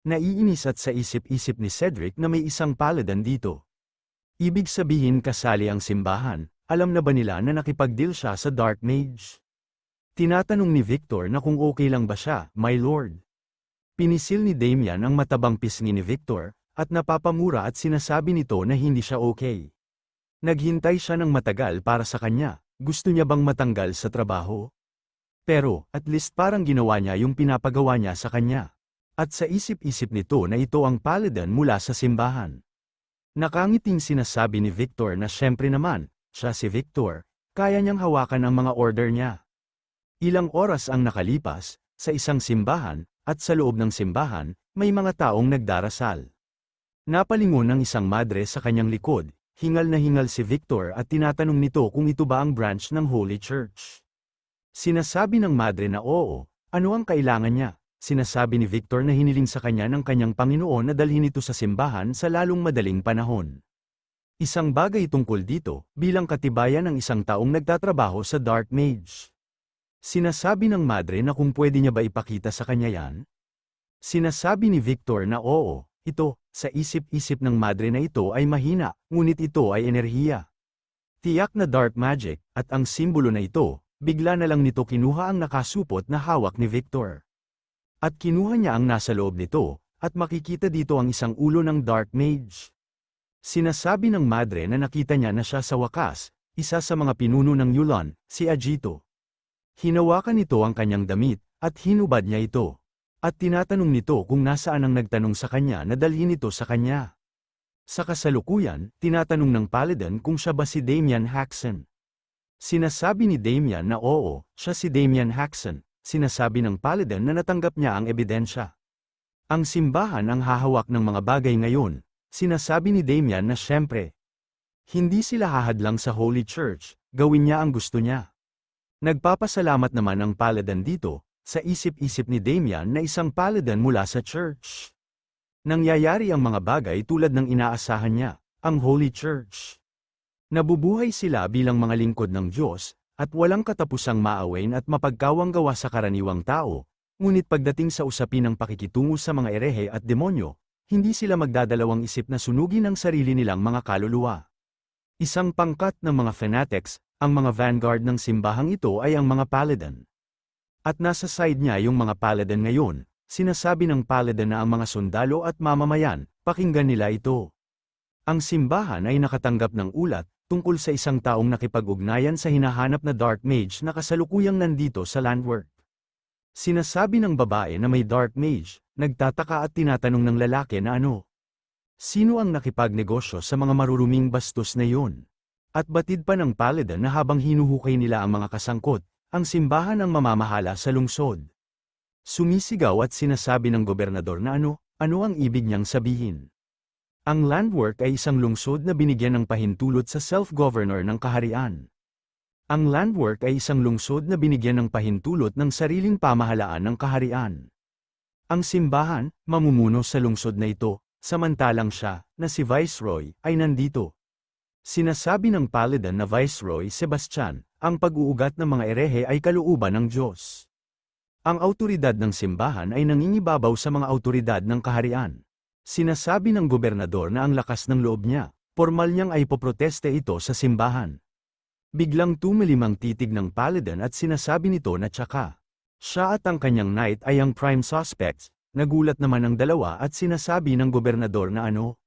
Naiinis at sa isip-isip ni Cedric na may isang paladin dito. Ibig sabihin kasali ang simbahan, alam na ba nila na nakipag-deal siya sa Dark Mage? Tinatanong ni Victor na kung okay lang ba siya, my lord. Pinisil ni Damian ang matabang pisngi ni Victor, at napapamura at sinasabi nito na hindi siya okay. Naghintay siya ng matagal para sa kanya, gusto niya bang matanggal sa trabaho? Pero, at least parang ginawa niya yung pinapagawa niya sa kanya. At sa isip-isip nito na ito ang paladin mula sa simbahan. Nakangiting sinasabi ni Victor na syempre naman, siya si Victor, kaya niyang hawakan ang mga order niya. Ilang oras ang nakalipas, sa isang simbahan, at sa loob ng simbahan, may mga taong nagdarasal. Napalingon ng isang madre sa kanyang likod, hingal na hingal si Victor at tinatanong nito kung ito ba ang branch ng Holy Church. Sinasabi ng madre na oo, ano ang kailangan niya? Sinasabi ni Victor na hiniling sa kanya ng kanyang Panginoon na dalhin ito sa simbahan sa lalong madaling panahon. Isang bagay tungkol dito, bilang katibayan ng isang taong nagtatrabaho sa Dark Mage. Sinasabi ng madre na kung pwede niya ba ipakita sa kanya yan? Sinasabi ni Victor na oo, ito, sa isip-isip ng madre na ito ay mahina, ngunit ito ay enerhiya. Tiyak na dark magic, at ang simbolo na ito, bigla na lang nito kinuha ang nakasupot na hawak ni Victor. At kinuha niya ang nasa loob nito, at makikita dito ang isang ulo ng Dark Mage. Sinasabi ng madre na nakita niya na siya sa wakas, isa sa mga pinuno ng Yulan, si Agito. Hinawakan nito ang kanyang damit, at hinubad niya ito. At tinatanong nito kung nasaan ang nagtanong sa kanya na dalhin ito sa kanya. Sa kasalukuyan, tinatanong ng paladin kung siya ba si Damian Haxon. Sinasabi ni Damian na oo, siya si Damian Haxon. Sinasabi ng paladin na natanggap niya ang ebidensya. Ang simbahan ang hahawak ng mga bagay ngayon, sinasabi ni Damian na syempre. Hindi sila hahadlang sa Holy Church, gawin niya ang gusto niya. Nagpapasalamat naman ang paladin dito, sa isip-isip ni Damian na isang paladin mula sa church. Nangyayari ang mga bagay tulad ng inaasahan niya, ang Holy Church. Nabubuhay sila bilang mga lingkod ng Diyos, at walang katapusang maawain at mapagkawang gawa sa karaniwang tao, ngunit pagdating sa usapin ng pakikitungo sa mga erehe at demonyo, hindi sila magdadalawang isip na sunugin ang sarili nilang mga kaluluwa. Isang pangkat ng mga fanatics, ang mga vanguard ng simbahang ito ay ang mga paladin. At nasa side niya yung mga paladin ngayon, sinasabi ng paladin na ang mga sundalo at mamamayan, pakinggan nila ito. Ang simbahan ay nakatanggap ng ulat, tungkol sa isang taong nakipag-ugnayan sa hinahanap na Dark Mage na kasalukuyang nandito sa Landwork. Sinasabi ng babae na may Dark Mage, nagtataka at tinatanong ng lalaki na ano. Sino ang nakipagnegosyo sa mga maruruming bastos na yun? At batid pa ng paladin na habang hinuhukay nila ang mga kasangkot, ang simbahan ang mamamahala sa lungsod. Sumisigaw at sinasabi ng gobernador na ano ang ibig niyang sabihin. Ang Landwork ay isang lungsod na binigyan ng pahintulot sa self-governor ng kaharian. Ang Landwork ay isang lungsod na binigyan ng pahintulot ng sariling pamahalaan ng kaharian. Ang simbahan, mamumuno sa lungsod na ito, samantalang siya, na si Viceroy, ay nandito. Sinasabi ng paladin na Viceroy Sebastian, ang pag-uugat ng mga erehe ay kalooban ng Diyos. Ang awtoridad ng simbahan ay nangingibabaw sa mga awtoridad ng kaharian. Sinasabi ng gobernador na ang lakas ng loob niya, formal niyang ay poproteste ito sa simbahan. Biglang tumilim ang titig ng paladin at sinasabi nito na tsaka. Siya at ang kanyang knight ay ang prime suspects, nagulat naman ang dalawa at sinasabi ng gobernador na ano?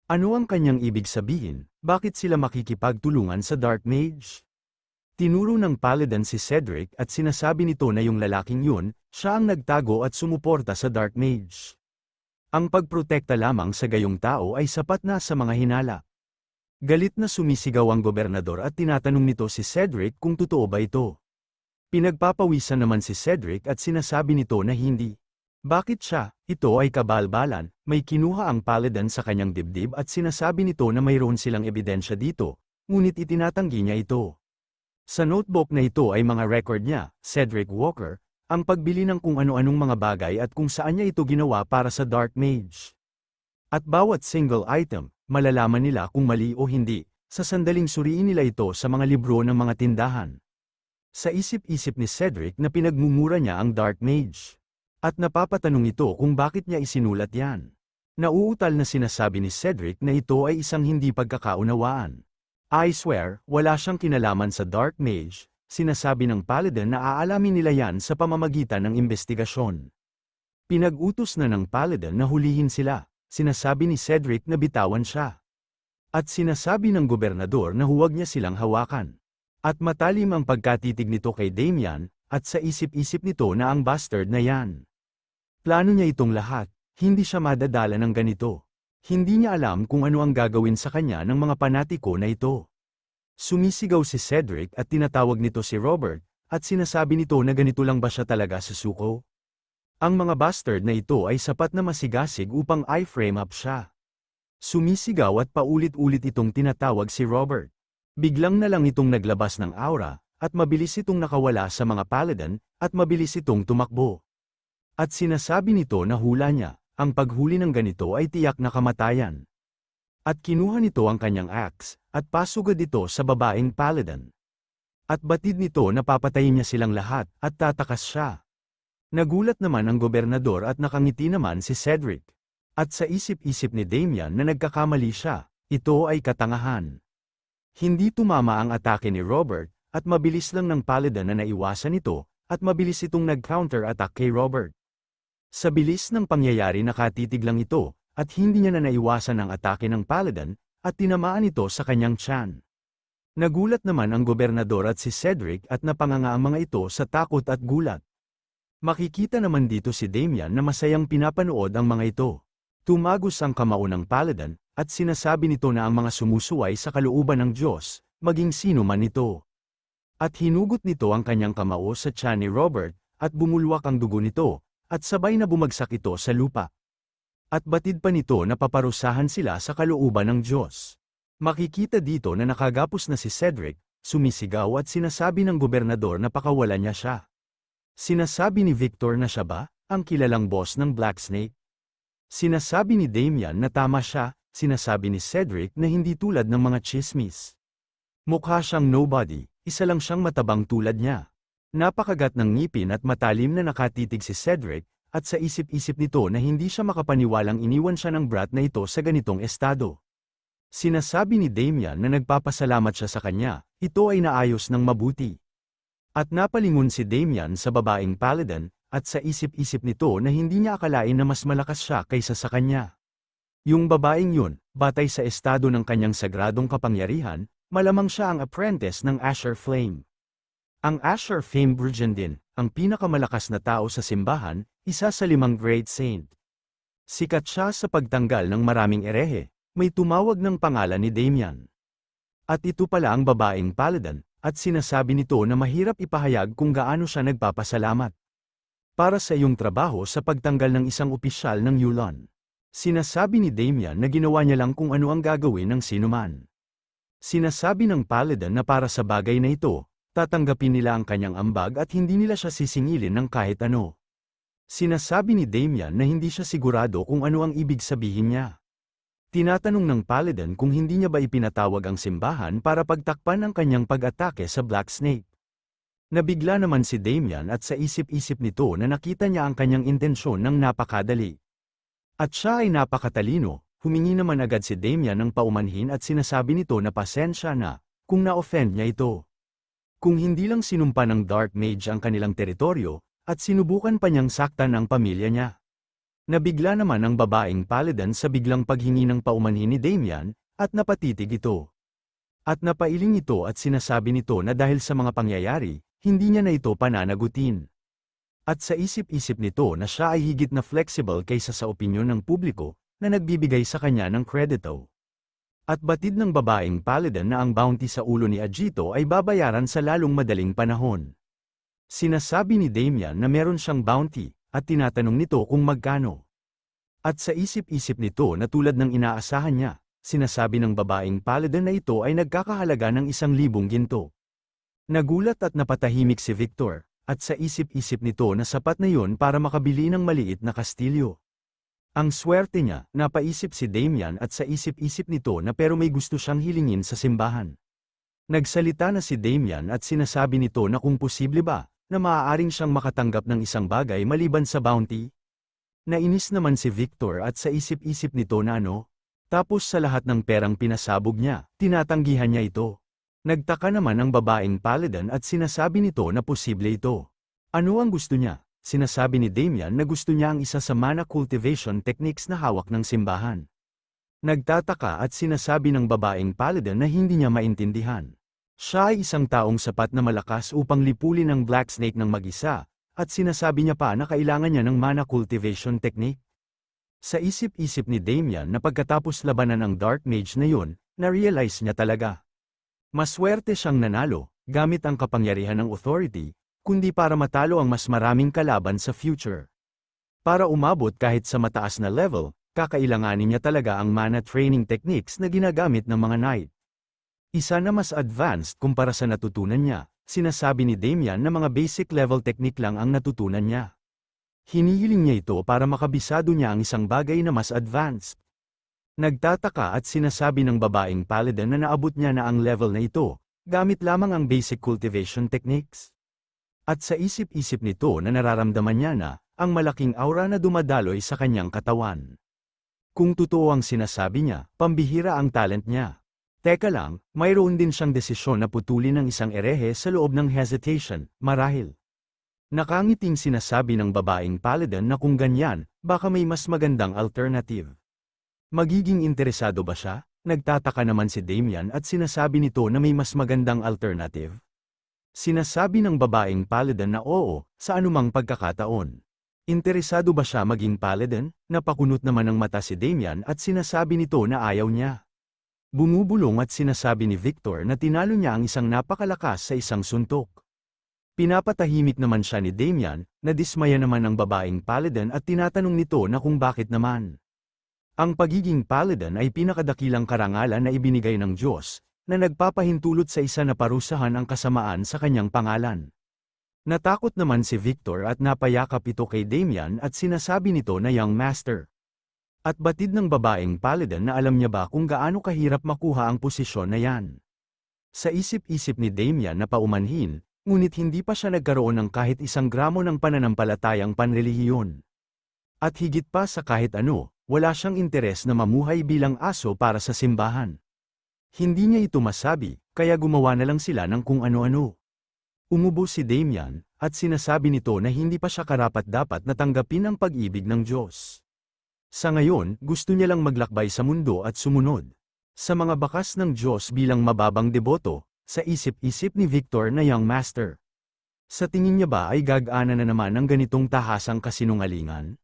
Ano ang kanyang ibig sabihin, bakit sila makikipagtulungan sa Dark Mage? Tinuro ng paladin si Cedric at sinasabi nito na yung lalaking yun, siya ang nagtago at sumuporta sa Dark Mage. Ang pagprotekta lamang sa gayong tao ay sapat na sa mga hinala. Galit na sumisigaw ang gobernador at tinatanong nito si Cedric kung totoo ba ito. Pinagpapawisan naman si Cedric at sinasabi nito na hindi. Bakit siya? Ito ay kabalbalan, may kinuha ang paladin sa kanyang dibdib at sinasabi nito na mayroon silang ebidensya dito, ngunit itinatanggi niya ito. Sa notebook na ito ay mga record niya, Cedric Walker, ang pagbili ng kung ano-anong mga bagay at kung saan niya ito ginawa para sa Dark Mage. At bawat single item, malalaman nila kung mali o hindi, sa sandaling suriin nila ito sa mga libro ng mga tindahan. Sa isip-isip ni Cedric na pinagmumura niya ang Dark Mage. At napapatanong ito kung bakit niya isinulat yan. Nauutal na sinasabi ni Cedric na ito ay isang hindi pagkakaunawaan. I swear, wala siyang kinalaman sa Dark Mage, sinasabi ng Paladin na aalamin nila yan sa pamamagitan ng investigasyon. Pinag-utos na ng Paladin na hulihin sila, sinasabi ni Cedric na bitawan siya. At sinasabi ng gobernador na huwag niya silang hawakan. At matalim ang pagkatitig nito kay Damian, at sa isip-isip nito na ang bastard na yan. Plano niya itong lahat, hindi siya madadala ng ganito. Hindi niya alam kung ano ang gagawin sa kanya ng mga panatiko na ito. Sumisigaw si Cedric at tinatawag nito si Robert, at sinasabi nito na ganito lang ba siya talaga susuko? Ang mga bastard na ito ay sapat na masigasig upang i-frame up siya. Sumisigaw at paulit-ulit itong tinatawag si Robert. Biglang na lang itong naglabas ng aura, at mabilis itong nakawala sa mga Paladin, at mabilis itong tumakbo. At sinasabi nito na hula niya, ang paghuli ng ganito ay tiyak na kamatayan. At kinuha nito ang kanyang axe, at pasugad ito sa babaeng Paladin. At batid nito na papatayin niya silang lahat, at tatakas siya. Nagulat naman ang gobernador at nakangiti naman si Cedric. At sa isip-isip ni Damian na nagkakamali siya, ito ay katangahan. Hindi tumama ang atake ni Robert, at mabilis lang ng Paladin na naiwasan ito, at mabilis itong nag-counter-attack kay Robert. Sa bilis ng pangyayari nakatitig lang ito, at hindi niya na naiwasan ang atake ng Paladin, at tinamaan ito sa kanyang tiyan. Nagulat naman ang gobernador at si Cedric at napanganga ang mga ito sa takot at gulat. Makikita naman dito si Damian na masayang pinapanood ang mga ito. Tumagos ang kamao ng Paladin, at sinasabi nito na ang mga sumusuway sa kalooban ng Diyos, maging sino man ito. At hinugot nito ang kanyang kamao sa tiyan ni Robert, at bumulwak ang dugo nito, at sabay na bumagsak ito sa lupa. At batid pa nito na paparusahan sila sa kalooban ng Diyos. Makikita dito na nakagapos na si Cedric, sumisigaw at sinasabi ng gobernador na pakawalan niya siya. Sinasabi ni Victor na siya ba, ang kilalang boss ng Black Snake? Sinasabi ni Damian na tama siya, sinasabi ni Cedric na hindi tulad ng mga chismis. Mukha siyang nobody, isa lang siyang matabang tulad niya. Napakagat ng ngipin at matalim na nakatitig si Cedric, at sa isip-isip nito na hindi siya makapaniwalang iniwan siya ng brat na ito sa ganitong estado. Sinasabi ni Damian na nagpapasalamat siya sa kanya, ito ay naayos ng mabuti. At napalingon si Damian sa babaeng Paladin, at sa isip-isip nito na hindi niya akalain na mas malakas siya kaysa sa kanya. Yung babaeng yun, batay sa estado ng kanyang sagradong kapangyarihan, malamang siya ang apprentice ng Asher Flame. Ang Asher Flame Virgin din, ang pinakamalakas na tao sa simbahan, isa sa 5 Great Saint. Sikat siya sa pagtanggal ng maraming erehe, may tumawag ng pangalan ni Damian. At ito pala ang babaeng Paladin, at sinasabi nito na mahirap ipahayag kung gaano siya nagpapasalamat. Para sa iyong trabaho sa pagtanggal ng isang opisyal ng Yulon. Sinasabi ni Damian na ginawa niya lang kung ano ang gagawin ng sinuman. Sinasabi ng Paladin na para sa bagay na ito, tatanggapin nila ang kanyang ambag at hindi nila siya sisingilin ng kahit ano. Sinasabi ni Damian na hindi siya sigurado kung ano ang ibig sabihin niya. Tinatanong ng Paladin kung hindi niya ba ipinatawag ang simbahan para pagtakpan ang kanyang pag-atake sa Black Snake. Nabigla naman si Damian at sa isip-isip nito na nakita niya ang kanyang intensyon ng napakadali. At siya ay napakatalino, humingi naman agad si Damian ng paumanhin at sinasabi nito na pasensya na, kung na-offend niya ito. Kung hindi lang sinumpa ng Dark Mage ang kanilang teritoryo, at sinubukan pa niyang saktan ang pamilya niya. Nabigla naman ang babaeng Paladin sa biglang paghingi ng paumanhin ni Damian, at napatitig ito. At napailing ito at sinasabi nito na dahil sa mga pangyayari, hindi niya na ito pananagutin. At sa isip-isip nito na siya ay higit na flexible kaysa sa opinyon ng publiko, na nagbibigay sa kanya ng kredito. At batid ng babaeng Paladin na ang bounty sa ulo ni Agito ay babayaran sa lalong madaling panahon. Sinasabi ni Damian na meron siyang bounty, at tinatanong nito kung magkano. At sa isip-isip nito na tulad ng inaasahan niya, sinasabi ng babaeng Paladin na ito ay nagkakahalaga ng 1,000 ginto. Nagulat at napatahimik si Victor, at sa isip-isip nito na sapat na yun para makabili ng maliit na kastilyo. Ang swerte niya, napaisip si Damian at sa isip-isip nito na pero may gusto siyang hilingin sa simbahan. Nagsalita na si Damian at sinasabi nito na kung posible ba, na maaaring siyang makatanggap ng isang bagay maliban sa bounty? Nainis naman si Victor at sa isip-isip nito na tapos sa lahat ng perang pinasabog niya, tinatanggihan niya ito. Nagtaka naman ang babaeng Paladin at sinasabi nito na posible ito. Ano ang gusto niya? Sinasabi ni Damian na gusto niya ang isa sa mana cultivation techniques na hawak ng simbahan. Nagtataka at sinasabi ng babaeng Paladin na hindi niya maintindihan. Siya ay isang taong sapat na malakas upang lipulin ang Black Snake ng mag-isa, at sinasabi niya pa na kailangan niya ng mana cultivation technique. Sa isip-isip ni Damian na pagkatapos labanan ang Dark Mage na yun, na-realize niya talaga. Maswerte siyang nanalo, gamit ang kapangyarihan ng authority, kundi para matalo ang mas maraming kalaban sa future. Para umabot kahit sa mataas na level, kakailanganin niya talaga ang mana training techniques na ginagamit ng mga knight. Isa na mas advanced kumpara sa natutunan niya, sinasabi ni Damian na mga basic level technique lang ang natutunan niya. Hinihiling niya ito para makabisado niya ang isang bagay na mas advanced. Nagtataka at sinasabi ng babaeng Paladin na naabot niya na ang level na ito, gamit lamang ang basic cultivation techniques. At sa isip-isip nito na nararamdaman niya na, ang malaking aura na dumadaloy sa kanyang katawan. Kung totoo ang sinasabi niya, pambihira ang talent niya. Teka lang, mayroon din siyang desisyon na putulin ng isang erehe sa loob ng hesitation, marahil. Nakangiting sinasabi ng babaeng Paladin na kung ganyan, baka may mas magandang alternative. Magiging interesado ba siya? Nagtataka naman si Damian at sinasabi nito na may mas magandang alternative. Sinasabi ng babaeng Paladin na oo, sa anumang pagkakataon. Interesado ba siya maging Paladin? Napakunot naman ng mata si Damian at sinasabi nito na ayaw niya. Bumubulong at sinasabi ni Victor na tinalo niya ang isang napakalakas sa isang suntok. Pinapatahimik naman siya ni Damian, na dismaya naman ang babaeng Paladin at tinatanong nito na kung bakit naman. Ang pagiging Paladin ay pinakadakilang karangalan na ibinigay ng Diyos, na nagpapahintulot sa isa na parusahan ang kasamaan sa kanyang pangalan. Natakot naman si Victor at napayakap ito kay Damian at sinasabi nito na young master. At batid ng babaeng Paladin na alam niya ba kung gaano kahirap makuha ang posisyon na yan. Sa isip-isip ni Damian na paumanhin, ngunit hindi pa siya nagkaroon ng kahit 1 gramo ng pananampalatayang panrelihiyon. At higit pa sa kahit ano, wala siyang interes na mamuhay bilang aso para sa simbahan. Hindi niya ito masabi, kaya gumawa na lang sila ng kung ano-ano. Umubo si Damian, at sinasabi nito na hindi pa siya karapat-dapat na tanggapin ang pag-ibig ng Diyos. Sa ngayon, gusto niya lang maglakbay sa mundo at sumunod sa mga bakas ng Diyos bilang mababang deboto, sa isip-isip ni Victor na young master. Sa tingin niya ba ay gagana na naman ang ganitong tahasang kasinungalingan?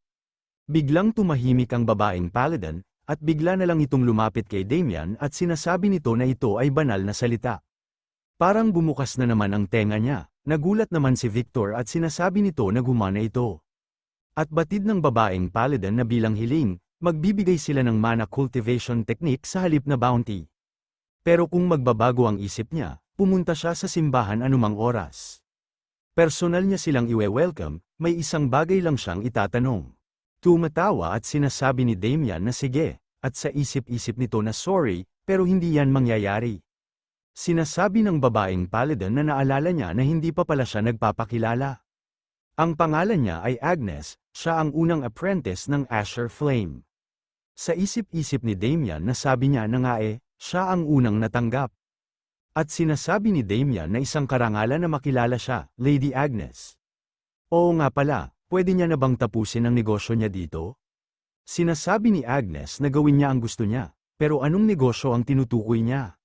Biglang tumahimik ang babaeng Paladin, at bigla na lang itong lumapit kay Damian at sinasabi nito na ito ay banal na salita. Parang bumukas na naman ang tenga niya, nagulat naman si Victor at sinasabi nito na gumana ito. At batid ng babaeng Paladin na bilang hiling, magbibigay sila ng mana cultivation technique sa halip na bounty. Pero kung magbabago ang isip niya, pumunta siya sa simbahan anumang oras. Personal niya silang iwe-welcome, may isang bagay lang siyang itatanong. Tumatawa at sinasabi ni Damian na sige, at sa isip-isip nito na sorry, pero hindi yan mangyayari. Sinasabi ng babaeng Paladin na naalala niya na hindi pa pala siya nagpapakilala. Ang pangalan niya ay Agnes, siya ang unang apprentice ng Asher Flame. Sa isip-isip ni Damian na sabi niya na nga siya ang unang natanggap. At sinasabi ni Damian na isang karangalan na makilala siya, Lady Agnes. Oo nga pala. Pwede niya na bang tapusin ang negosyo niya dito? Sinasabi ni Agnes na gawin niya ang gusto niya, pero anong negosyo ang tinutukoy niya?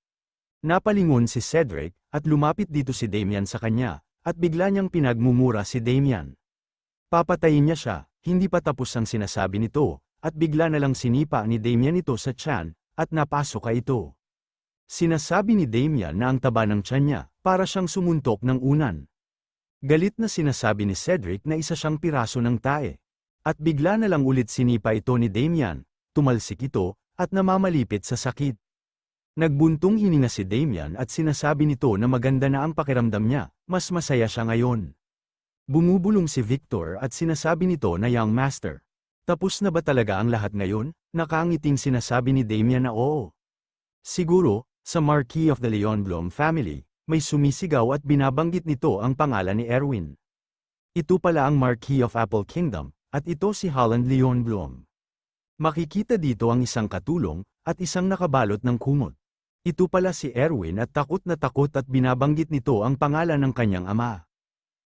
Napalingon si Cedric, at lumapit dito si Damian sa kanya, at bigla niyang pinagmumura si Damian. Papatayin niya siya, hindi pa tapos ang sinasabi nito, at bigla na lang sinipa ni Damian ito sa tiyan, at napasok ito. Sinasabi ni Damian na ang taba ng tiyan niya, para siyang sumuntok ng unan. Galit na sinasabi ni Cedric na isa siyang piraso ng tae. At bigla na lang ulit sinipa ito ni Damian, tumalsik ito, at namamalipit sa sakit. Nagbuntong hininga si Damian at sinasabi nito na maganda na ang pakiramdam niya, mas masaya siya ngayon. Bumubulong si Victor at sinasabi nito na young master. Tapos na ba talaga ang lahat ngayon? Nakangiting sinasabi ni Damian na oo. Siguro, sa Marquis of the Leonblum family, may sumisigaw at binabanggit nito ang pangalan ni Erwin. Ito pala ang Marquis of Apple Kingdom, at ito si Holland Leon Bloom. Makikita dito ang isang katulong, at isang nakabalot ng kumot. Ito pala si Erwin at takot at binabanggit nito ang pangalan ng kanyang ama.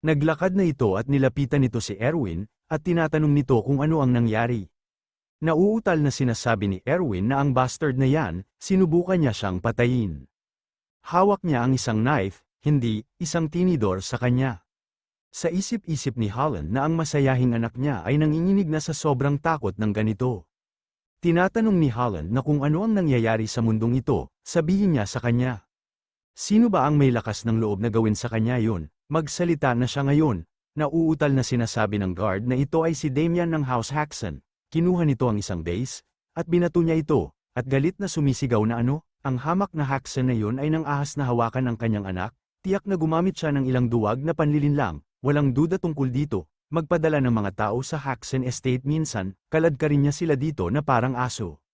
Naglakad na ito at nilapitan nito si Erwin, at tinatanong nito kung ano ang nangyari. Nauutal na sinasabi ni Erwin na ang bastard na yan, sinubukan niya siyang patayin. Hawak niya ang isang knife, hindi, isang tinidor sa kanya. Sa isip-isip ni Holland na ang masayahing anak niya ay nanginginig na sa sobrang takot ng ganito. Tinatanong ni Holland na kung ano ang nangyayari sa mundong ito, sabihin niya sa kanya. Sino ba ang may lakas ng loob na gawin sa kanya yun? Magsalita na siya ngayon. Nauutal na sinasabi ng guard na ito ay si Damian ng House Haxon. Kinuha nito ang isang base, at binato niya ito, at galit na sumisigaw na ano, ang hamak na Haxon na yun ay nang ahas na hawakan ng kanyang anak, tiyak na gumamit siya ng ilang duwag na panlilinlang, walang duda tungkol dito. Magpadala ng mga tao sa Haxon Estate minsan, kaladkarin niya sila dito na parang aso.